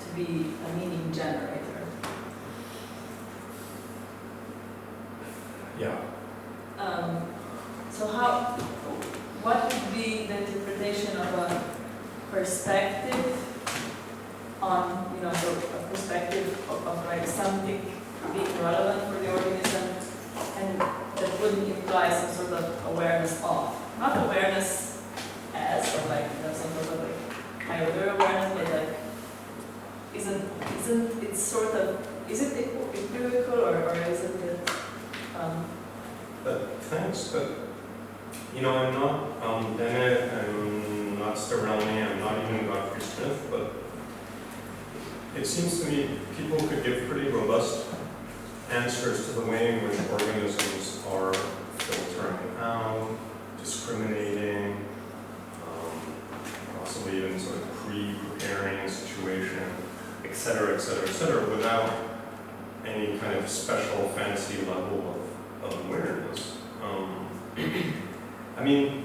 S2: to be a meaning generator.
S1: Yeah.
S2: So what would be the interpretation of a perspective on, so a perspective of like something being relevant for the organism, and that wouldn't imply some sort of awareness of, not awareness as, or like some sort of like higher awareness, but like isn't it sort of, is it empirical or isn't it?
S1: Thanks, but I'm not Bennett, I'm not Starobinski, I'm not even Godfrey Smith, but it seems to me people could give pretty robust answers to the way in which organisms are filtering out, to discriminating, possibly even sort of pre-preparing a situation, etc., without any kind of special fancy level of awareness. I mean,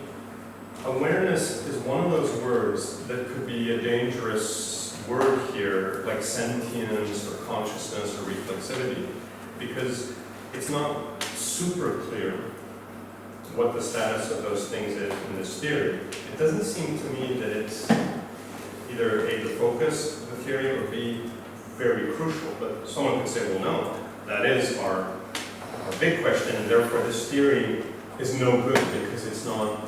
S1: awareness is one of those words that could be a dangerous word here, like sentience or consciousness or reflexivity, because it's not super clear what the status of those things is in this theory. It doesn't seem to me that it's either A, the focus of the theory, or B, very crucial. But someone could say, well, no, that is our big question, and therefore this theory is no good because it's not.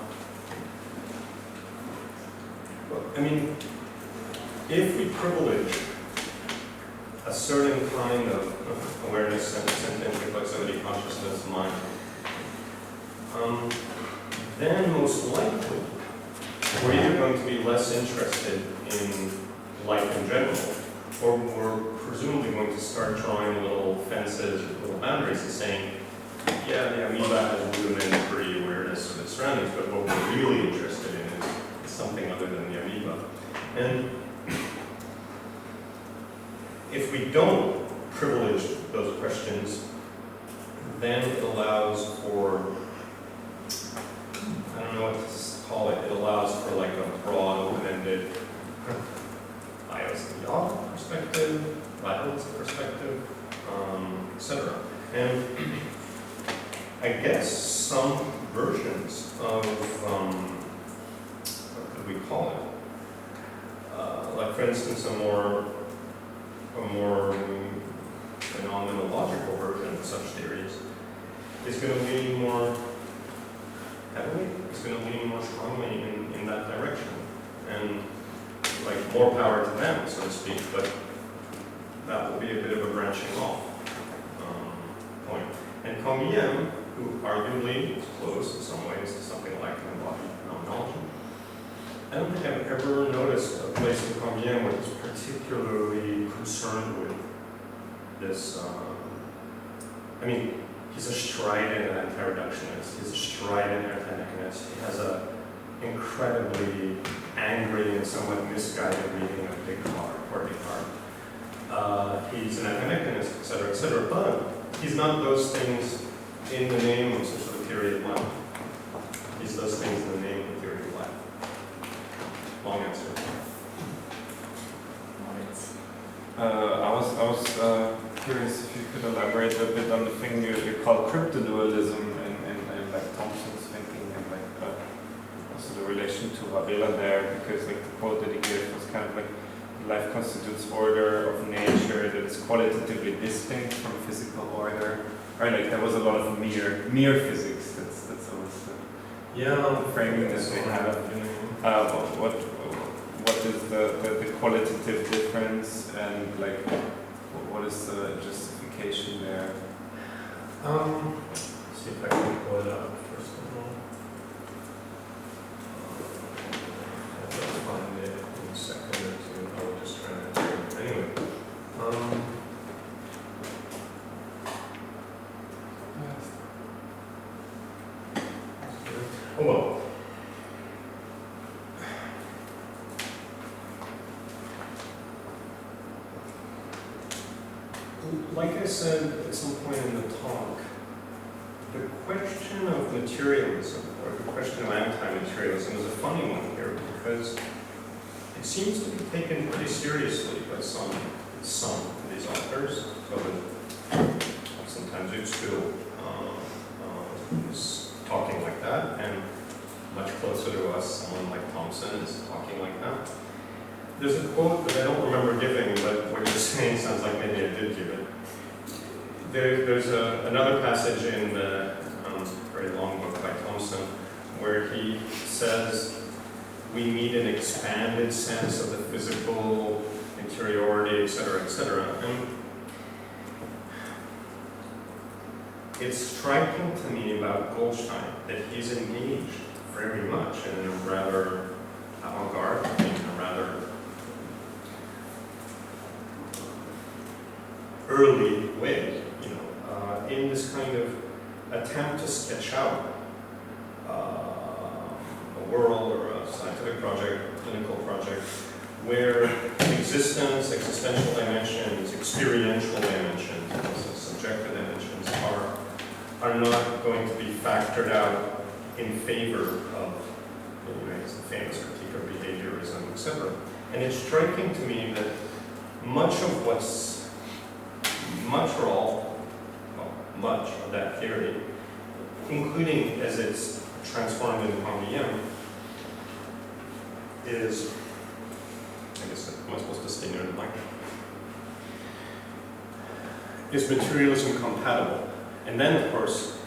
S1: Well, I mean, if we privilege a certain kind of awareness, sentience, reflexivity, consciousness, mind, then most likely we're either going to be less interested in life in general, or we're presumably going to start drawing little fences, little boundaries, and saying, yeah, the amoeba has rudimentary awareness of its surroundings, but what we're really interested in is something other than the amoeba. And if we don't privilege those questions, then it allows for, I don't know what to call it, it allows for like a broad, open-ended biosemiotic perspective, vitalist perspective, etc. And I guess some versions of, what could we call it? Like for instance, a more phenomenological version of such theories is going to lean more heavily, it's going to lean more strongly in that direction. And like more power to them, so to speak, but that will be a bit of a branching off point. And Canguilhem, who arguably is close in some ways to something like an embodied phenomenology, I don't think I've ever noticed a place in Canguilhem where he's particularly concerned with this. I mean, he's a strident anti-reductionist, he's a strident anti-mechanist, he has an incredibly angry and somewhat misguided reading of Descartes, or Descartes. He's an anti-mechanist, etc., but he's not those things in the name of some sort of theory of life. He's those things in the name of the theory of life. Long answer.
S3: I was curious if you could elaborate a bit on the thing you call cryptodualism in like Thompson's thinking, and like also the relation to Varela there, because like the quote that he gave was kind of like life constitutes order of nature that is qualitatively distinct from physical order. Or like there was a lot of mere physics. That's always the framing that they have. What is the qualitative difference, and like what is the justification there?
S1: See if I can pull it up first of all. I'll find it in a second or two. I'll just try to do it. Anyway. Oh well. Like I said at some point in the talk, the question of materialism, or the question of anti-materialism, is a funny one here, because it seems to be taken pretty seriously by some of these authors. So sometimes Uexküll is talking like that, and much closer to us, someone like Thompson is talking like that. There's a quote that I don't remember giving, but what you're saying sounds like maybe I did give it. There's another passage in the very long book by Thompson where he says we need an expanded sense of the physical interiority, etc., And it's striking to me about Goldstein that he's engaged very much in a rather avant-garde, in a rather early way, in this kind of attempt to sketch out world or a scientific project, or clinical project, where existence, existential dimensions, experiential dimensions, also subjective dimensions are not going to be factored out in favor of, it's the famous critique of behaviorism, etc. And it's striking to me that much of what's, much or all, well, much of that theory, including as it's transformed in Canguilhem, is, I guess, am I supposed to stay near the mic? Is materialism compatible? And then, of course,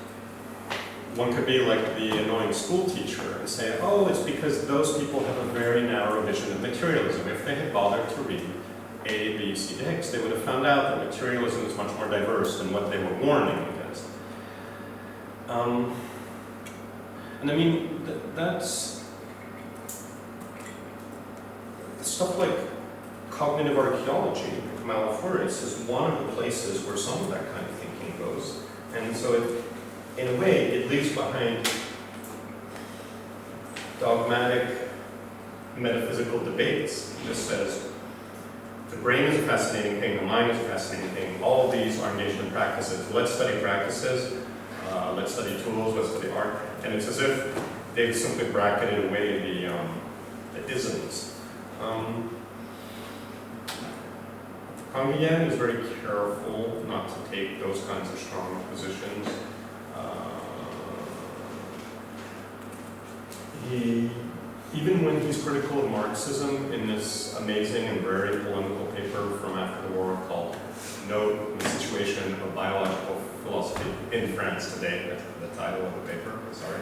S1: one could be like the annoying school teacher and say, oh, it's because those people have a very narrow vision of materialism. If they had bothered to read A, B, C, D, X, they would have found out that materialism is much more diverse than what they were warning against. And I mean, that's stuff like cognitive archaeology, Malafouris, is one of the places where some of that kind of thinking goes. And so it, in a way, it leaves behind dogmatic metaphysical debates. It just says, the brain is a fascinating thing, the mind is a fascinating thing, all of these are engagement practices. Let's study practices, let's study tools, let's study art. And it's as if they've simply bracketed away the isms. Canguilhem is very careful not to take those kinds of strong positions. Even when he's critical of Marxism in this amazing and very polemical paper from after the war called Note, the Situation of Biological Philosophy in France Today, that's the title of the paper, sorry.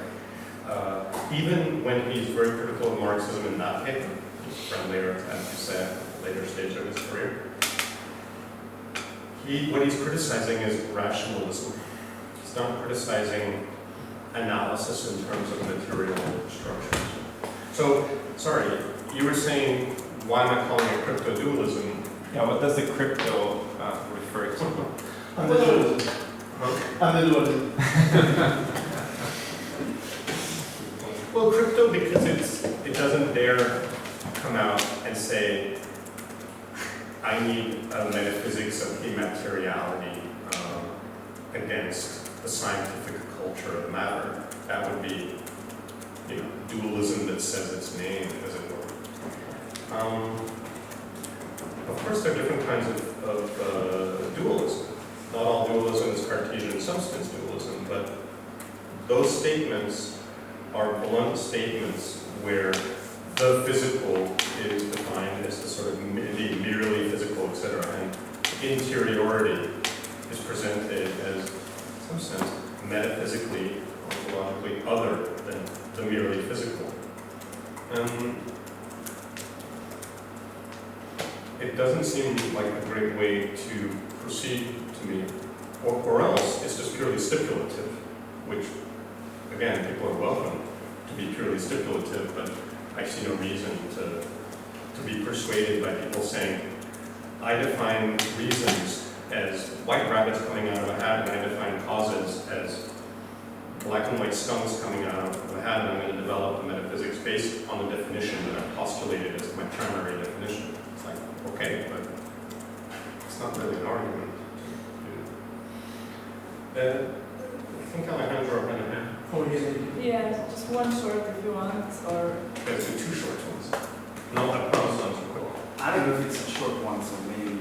S1: Even when he's very critical of Marxism in that paper, he's friendlier, as you said, at a later stage of his career, what he's criticizing is rationalism. He's not criticizing analysis in terms of material structures. So, sorry, you were saying, why am I calling it crypto-dualism?
S3: Yeah, what does the crypto refer to?
S4: Underdualism.
S1: Huh?
S4: Underdualism.
S1: Well, crypto, because it doesn't dare come out and say, I need a metaphysics of immateriality against the scientific culture of matter. That would be, dualism that says its name, as it were. Of course, there are different kinds of dualism. Not all dualism is Cartesian substance dualism, but those statements are blunt statements where the physical is defined as the sort of merely physical, etc., and interiority is presented as, in some sense, metaphysically, ontologically other than the merely physical. It doesn't seem like a great way to proceed to me, or else it's just purely stipulative, which, again, people are welcome to be purely stipulative, but I see no reason to be persuaded by people saying, I define reasons as white rabbits coming out of a hat, and I define causes as black and white skunks coming out of a hat, and I'm going to develop a metaphysics based on the definition that I've postulated as my primary definition. It's like, okay, but it's not really an argument. I think Alejandro had a hand.
S4: Oh,
S2: Yeah, just one short if you want, or...
S1: Let's do two short ones. No, I promise not too quick.
S5: I don't know if it's a short one, so maybe.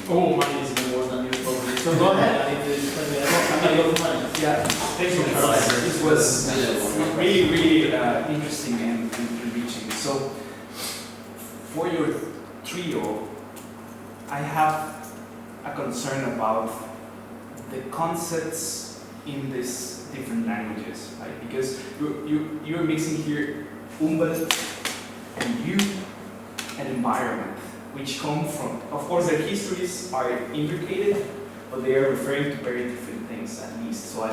S4: Oh, mine is more than you probably. So go ahead. I need to explain that. I mean, your money.
S5: Yeah, thank you, Carlos. This was really, really interesting and enriching. So, for your trio, I have a concern about the concepts in these different languages, right? Because you're mixing here Umwelt and you and environment, which come from, of course, their histories are imbricated, but they are referring to very different things at least. So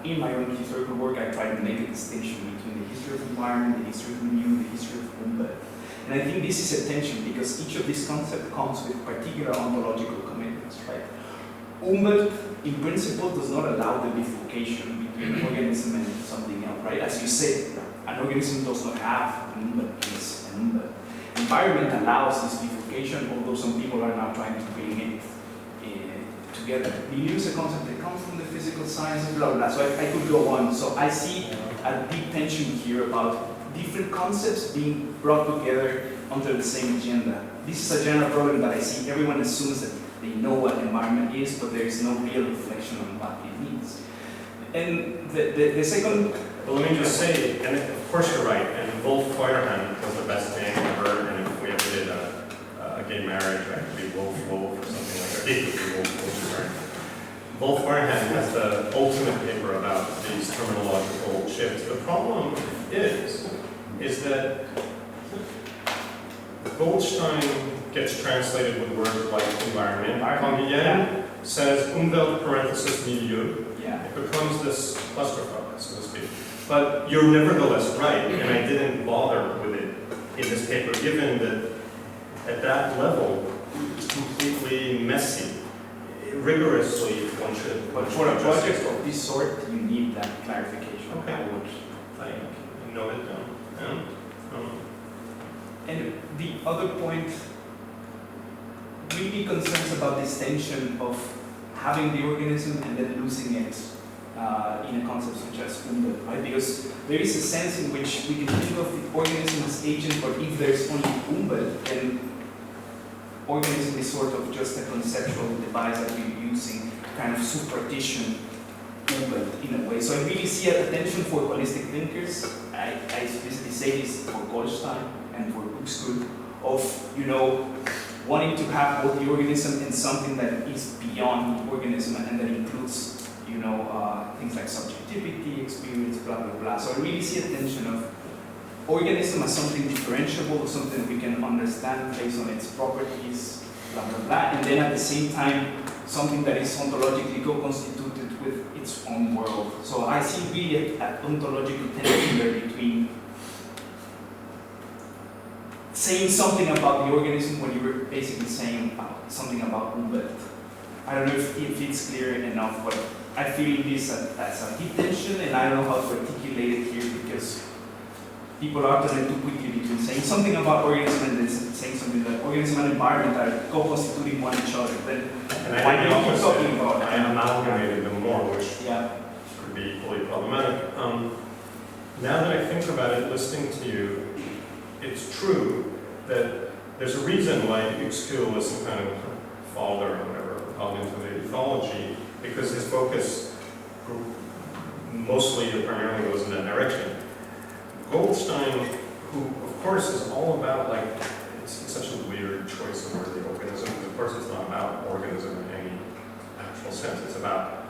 S5: in my own historical work, I try to make a distinction between the history of environment, the history of you, the history of Umwelt. And I think this is a tension because each of these concepts comes with particular ontological commitments, right? Umwelt, in principle, does not allow the bifurcation between an organism and something else, right? As you said, an organism does not have an Umwelt case, an Umwelt. Environment allows this bifurcation, although some people are now trying to bring it together. We use a concept that comes from the physical sciences, blah, blah, blah. So I could go on. So I see a deep tension here about different concepts being brought together under the same agenda. This is a general problem that I see. Everyone assumes that they know what environment is, but there is no real reflection on what it means. And the second...
S1: Well, let me just say, and of course you're right, and Wolfe was the best name ever, and if we ever did a gay marriage, I could be Wolfe or something like that. They could be Wolfe has the ultimate paper about these terminological shifts. The problem is that Goldstein gets translated with words like environment. Canguilhem says Umwelt parenthesis milieu. It becomes this clusterfuck, so to speak. But you're nevertheless right, and I didn't bother with it in this paper, given that at that level, it's completely messy. Rigorously, one should.
S5: But for a project of this sort, you need that clarification.
S1: Okay. I note it down. Yeah.
S5: And the other point really concerns about this tension of having the organism and then losing it in a concept such as Umwelt, right? Because there is a sense in which we can think of the organism as agent, but if there's only Umwelt, then organism is sort of just a conceptual device that we're using to kind of subpartition Umwelt in a way. So I really see a tension for holistic thinkers. I explicitly say this for Goldstein and for Uexküll, of wanting to have both the organism and something that is beyond the organism and that includes things like subjectivity, experience, blah blah blah. So I really see a tension of organism as something differentiable, or something we can understand based on its properties, blah blah blah, and then at the same time something that is ontologically co-constituted with its own world. So I see really an ontological tension there between saying something about the organism when you were basically saying something about Umwelt. I don't know if it's clear enough, but I feel this as a deep tension, and I don't know how to articulate it here because people are turning too quickly between saying something about organism and then saying something that organism and environment are co-constituting one each other. Then why do you keep talking about that?
S1: I amalgamated them more, which could be equally problematic. Now that I think about it, listening to you, it's true that there's a reason why Uexküll was some kind of father or whatever called into the ethology, because his focus mostly or primarily was in that direction. Goldstein, who of course is all about, like, it's such a weird choice of word, the organism. Of course it's not about organism in any actual sense. It's about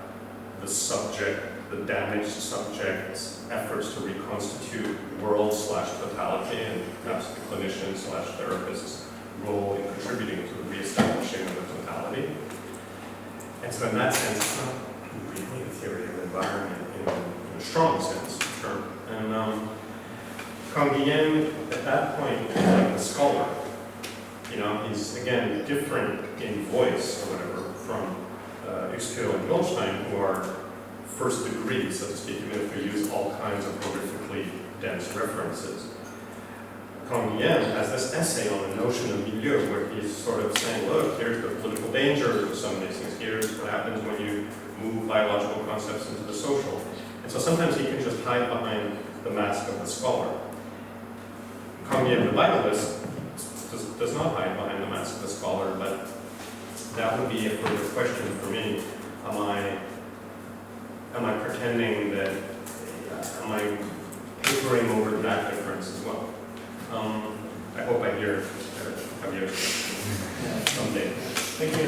S1: the subject, the damaged subject's efforts to reconstitute world/totality, and perhaps the clinician/therapist's role in contributing to the reestablishing of the totality. And so in that sense, it's not really a theory of environment in a strong sense, sure. And Canguilhem, at that point, is like the scholar. He's, again, different in voice or whatever from Uexküll and Goldstein, who are first degree, so to speak, even if we use all kinds of horrifically dense references. Canguilhem has this essay on the notion of milieu, where he's sort of saying, look, here's the political dangers of some of these things, here's what happens when you move biological concepts into the social. And so sometimes he can just hide behind the mask of the scholar. Canguilhem, the Biblist, does not hide behind the mask of the scholar, but that would be a further question for me. Am I pretending that, am I papering over that difference as well? I hope I hear Javier someday. Thank you.